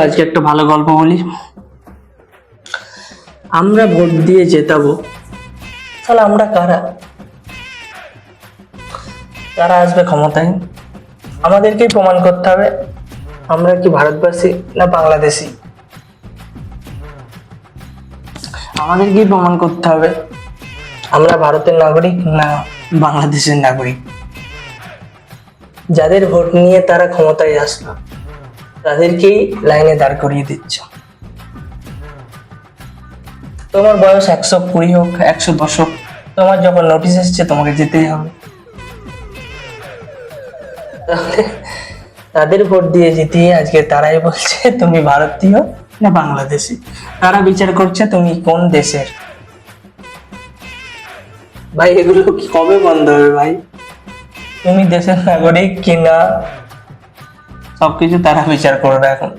আজকে একটা ভালো গল্প বলি। আমরা ভোট দিয়ে জেতাবো, তাহলে আমরা কারা? কারা আসবে ক্ষমতায়? আমাদেরকেই প্রমাণ করতে হবে আমরা কি ভারতবাসী না বাংলাদেশি। আমাদেরকেই প্রমাণ করতে হবে আমরা ভারতের নাগরিক না বাংলাদেশের নাগরিক। যাদের ভোট নিয়ে তারা ক্ষমতায় আসলো তাদেরকেই লাইনে দাঁড় করিয়ে দিচ্ছ। তোমার বয়স 120 হোক 110 হোক, তোমার যখন নোটিশ এসছে তোমাকে যেতেই হবে। তাহলে তাদের ভোট দিয়ে জিতিয়ে আজকে তারাই বলছে তুমি ভারতীয় না বাংলাদেশি। তারা বিচার করছে তুমি কোন দেশের। ভাই এগুলো কি কবে বন্ধ হবে ভাই? তুমি দেশের নাগরিক কিনা সবকিছু তারা বিচার করবে এখন।